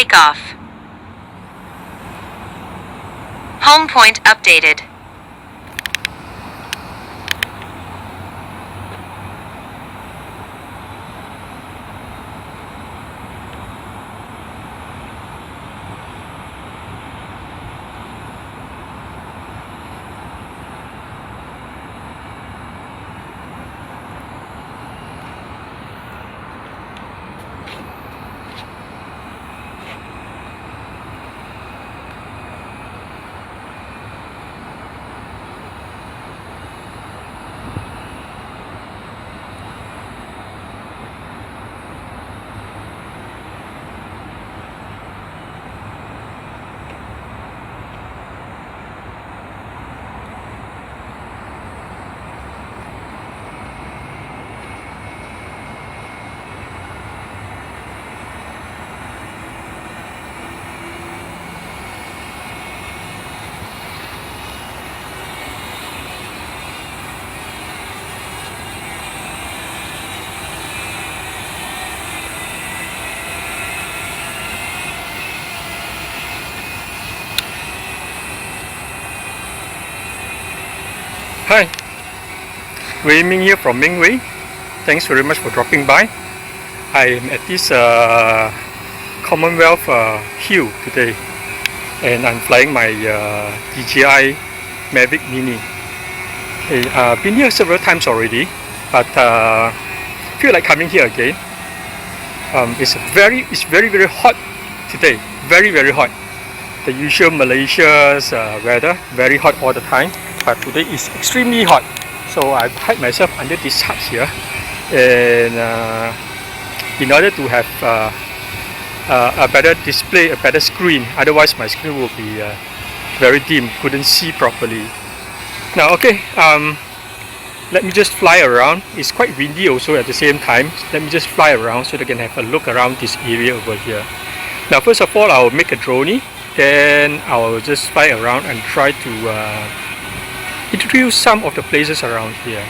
takeoff. Home point updated. Hi, Wei Ming here from Mingwei. Thanks very much for dropping by. I am at this Commonwealth hill today, and I'm flying my DJI Mavic Mini. Okay, been here several times already, but feel like coming here again. It's very hot today. Very hot. The usual Malaysia's weather, very hot all the time. But today is extremely hot, so I've hide myself under this hut here, and in order to have a better display, a better screen. Otherwise my screen will be very dim, couldn't see properly. Now okay, let me just fly around. It's quite windy also at the same time. Let me just fly around so that I can have a look around this area over here. Now first of all, I'll make a drone, then I'll just fly around and try to introduce some of the places around here.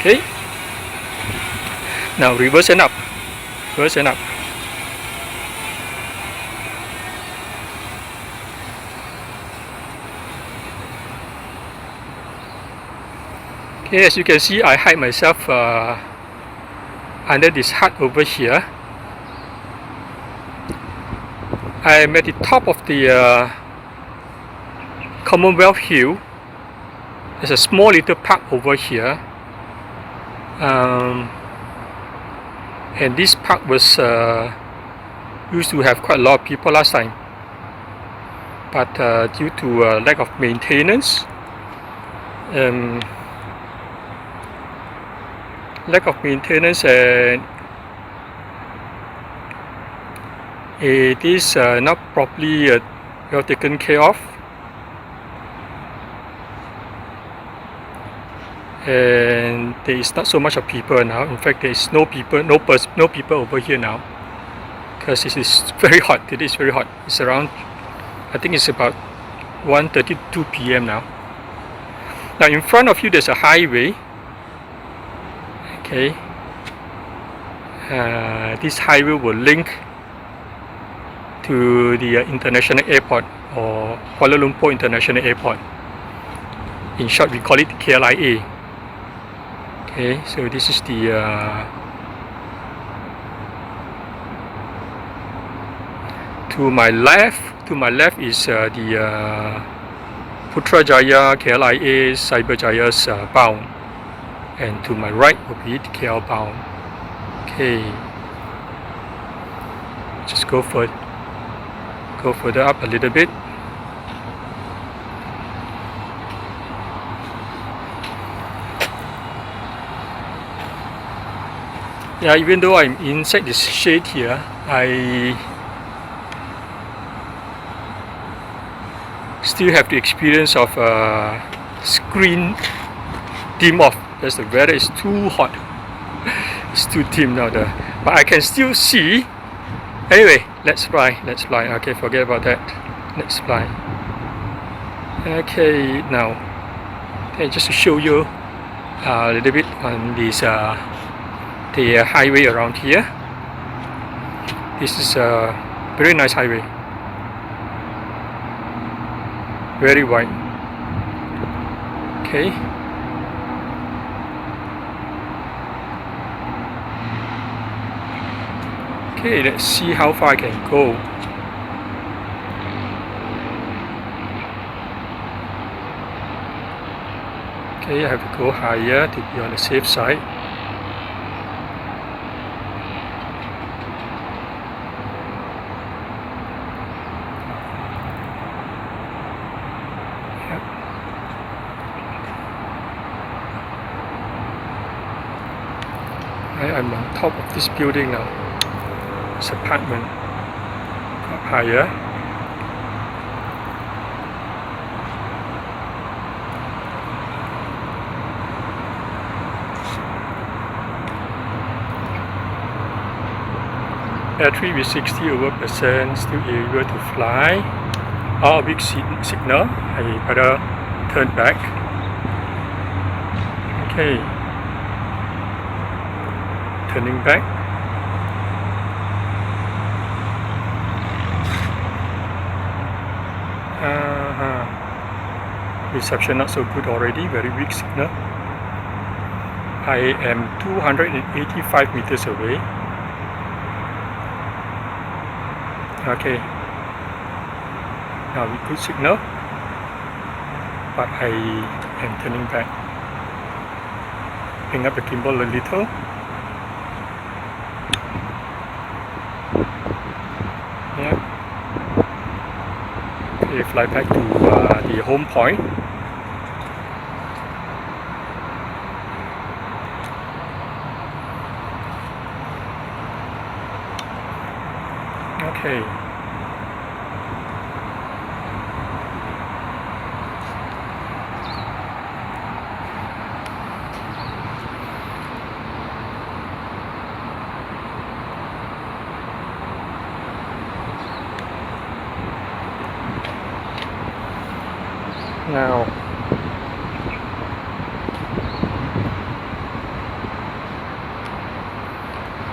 Okay, now reverse and up, reverse and up. Okay, as you can see, I hide myself under this hut over here. I am at the top of the Commonwealth hill. There's a small little park over here, and this park was used to have quite a lot of people last time, but due to lack of maintenance, and it is not properly well taken care of. And there is not so much of people now. In fact, there is no people over here now, because it is very hot. It is very hot. It's around, I think it's about 1:32 p.m. now. Now in front of you there's a highway. Okay, this highway will link to the international airport, or Kuala Lumpur International Airport. In short, we call it KLIA. Okay, so this is the to my left is the Putrajaya KLIA Cyberjaya's bound, and to my right will be the KL bound. Okay, just go further up a little bit. Yeah, even though I'm inside this shade here, I still have the experience of screen dim off because the weather is too hot. It's too dim now there, but I can still see. Anyway, let's fly. Okay, forget about that. Let's fly. Okay, now just to show you a little bit on this the highway around here. This is Very nice highway. Very wide. Okay. Okay, let's see how far I can go. Okay, I have to go higher to be on the safe side. Yep. I'm on top of this building now. It's apartment. Up higher. Battery with 60%, still able to fly. Oh, big signal. I better turn back. Okay. Turning back. Reception not so good already, very weak signal. I am 285 meters away. Okay, now with good signal, but I am turning back. Bring up the gimbal a little. Yeah. Okay, fly back to the home point. Okay. Now,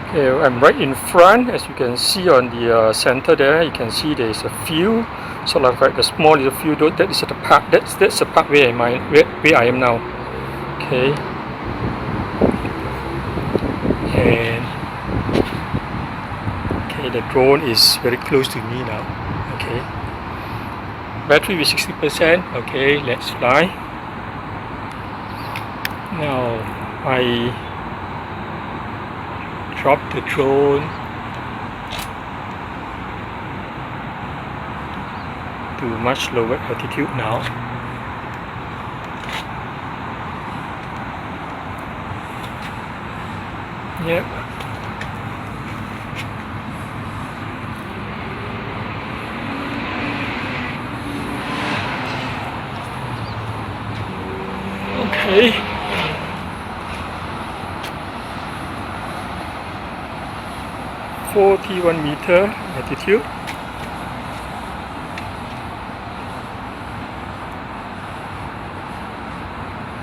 okay, I'm right in front. As you can see on the center there, you can see there is a field, sort of like a small little field. That is the park. That's the park where I am now. Okay, and okay, the drone is very close to me now. Okay. Battery with 60%. Okay, let's fly. Now I drop the drone to much lower altitude now. Yep. Okay. (41 meter altitude).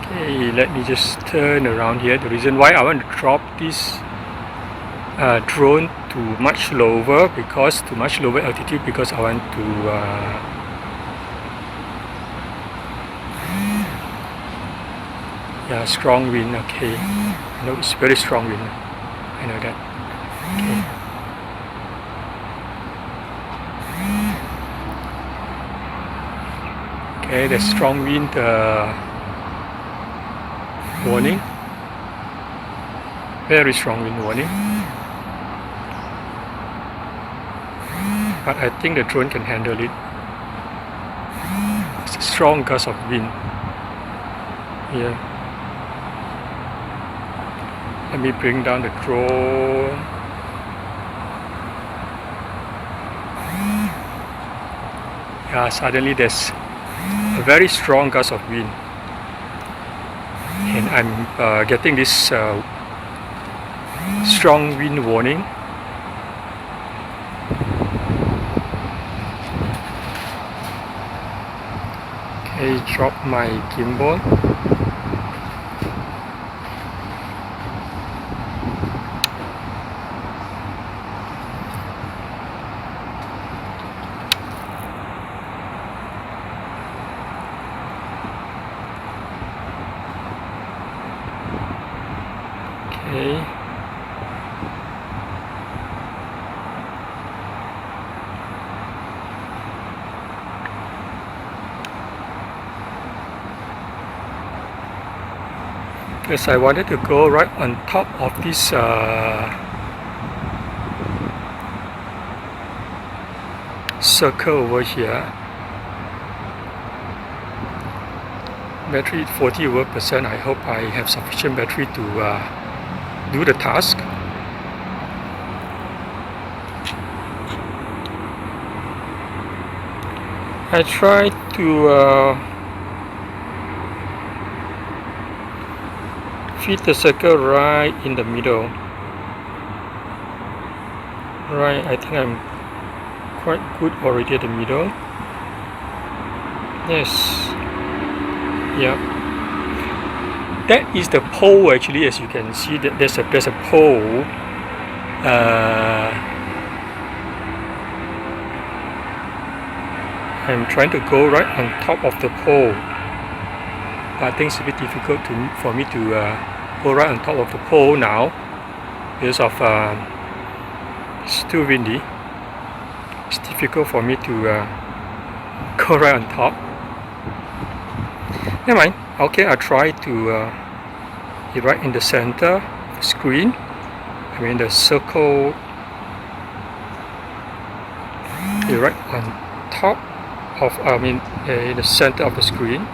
Okay, let me just turn around here. The reason why I want to drop this drone to much lower altitude, because I want to yeah, strong wind. Okay, I know it's very strong wind. I know that. Okay, the strong wind warning. Very strong wind warning. But I think the drone can handle it. It's a strong gust of wind here. Let me bring down the drone. Yeah, suddenly there's a very strong gust of wind, and I'm getting this strong wind warning. Okay, drop my gimbal. Okay. Because I wanted to go right on top of this circle over here. Battery 40%. I hope I have sufficient battery to do the task. I try to fit the circle right in the middle. Right, I think I'm quite good already at the middle. Yes. Yeah. That is the pole actually, as you can see that there's a pole. I'm trying to go right on top of the pole. I think it's a bit difficult for me to go right on top of the pole now because of it's too windy. It's difficult for me to go right on top. Never mind. Okay, I'll try to be right in the center of the screen. I mean the circle. Be right on top of in the center of the screen.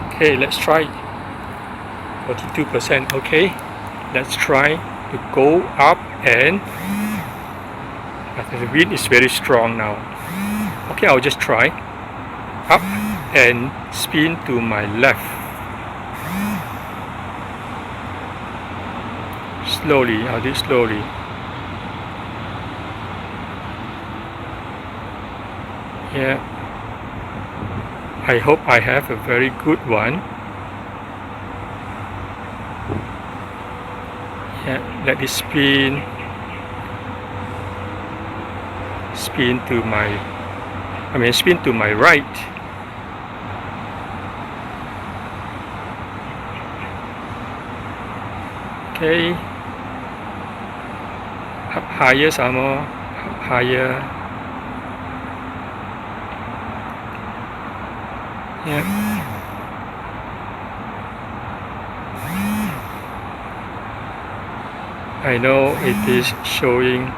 Okay, let's try. 42%. Okay, let's try to go up and. The wind is very strong now. Okay, I'll just try up and spin to my left. Slowly, I'll do it slowly. Yeah. I hope I have a very good one. Yeah, let it spin. Spin to my right. Okay. Up higher some more. Up higher. Yeah. I know it is showing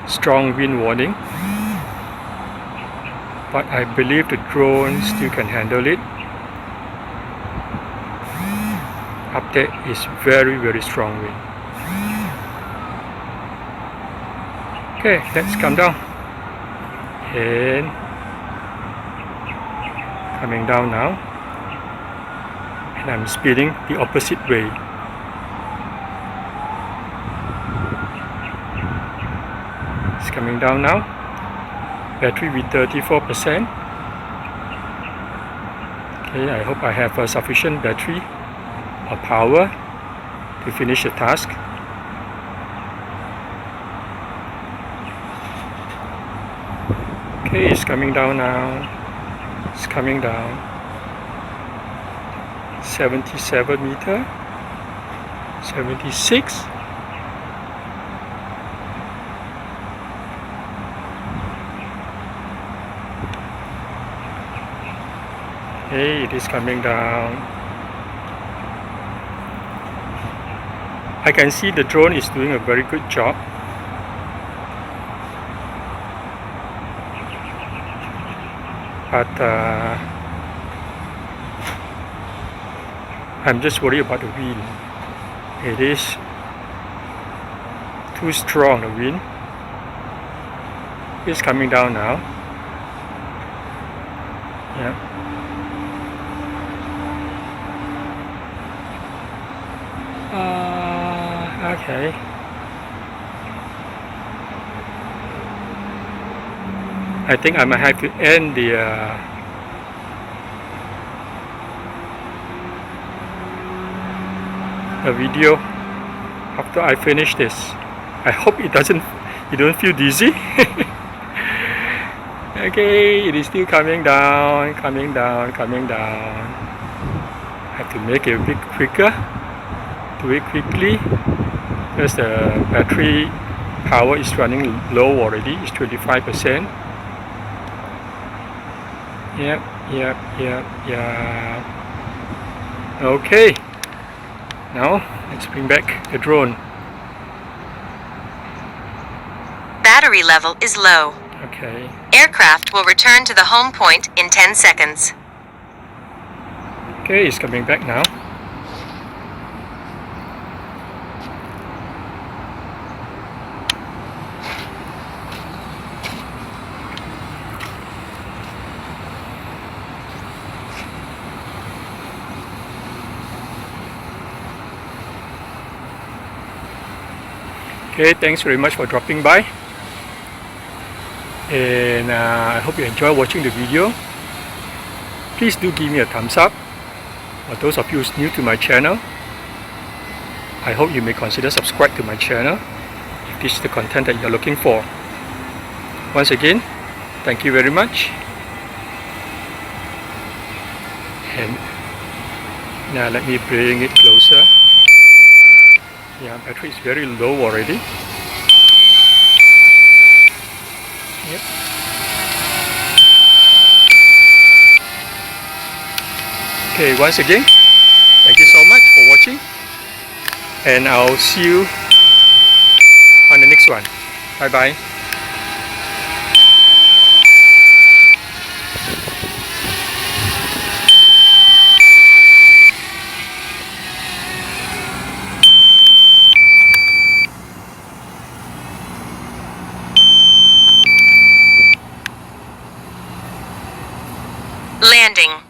strong wind warning, but I believe the drone still can handle it. Up there is very strong wind. Okay, let's come down. And coming down now. And I'm speeding the opposite way. It's coming down now. Battery with 34%. Okay, I hope I have a sufficient battery or power to finish the task. Okay, it's coming down now. It's coming down. 77 meter. 76. Okay, it is coming down. I can see the drone is doing a very good job. But I'm just worried about the wind. It is too strong, the wind. It's coming down now. Yeah. Okay. I think I might have to end the video after I finish this. I hope you don't feel dizzy. Okay, it is still coming down. I have to make it a bit quicker. do it quickly because the battery power is running low already. It's 25%. Yep. Okay, now let's bring back the drone. Battery level is low. Okay. Aircraft will return to the home point in 10 seconds. Okay, it's coming back now. Okay, thanks very much for dropping by, and I hope you enjoy watching the video. Please do give me a thumbs up. For those of you who's new to my channel, I hope you may consider subscribe to my channel if this is the content that you're looking for. Once again, thank you very much. And now let me bring it closer. Yeah, battery is very low already. Yep. Okay, once again, thank you so much for watching, and I'll see you on the next one. Bye bye. Landing.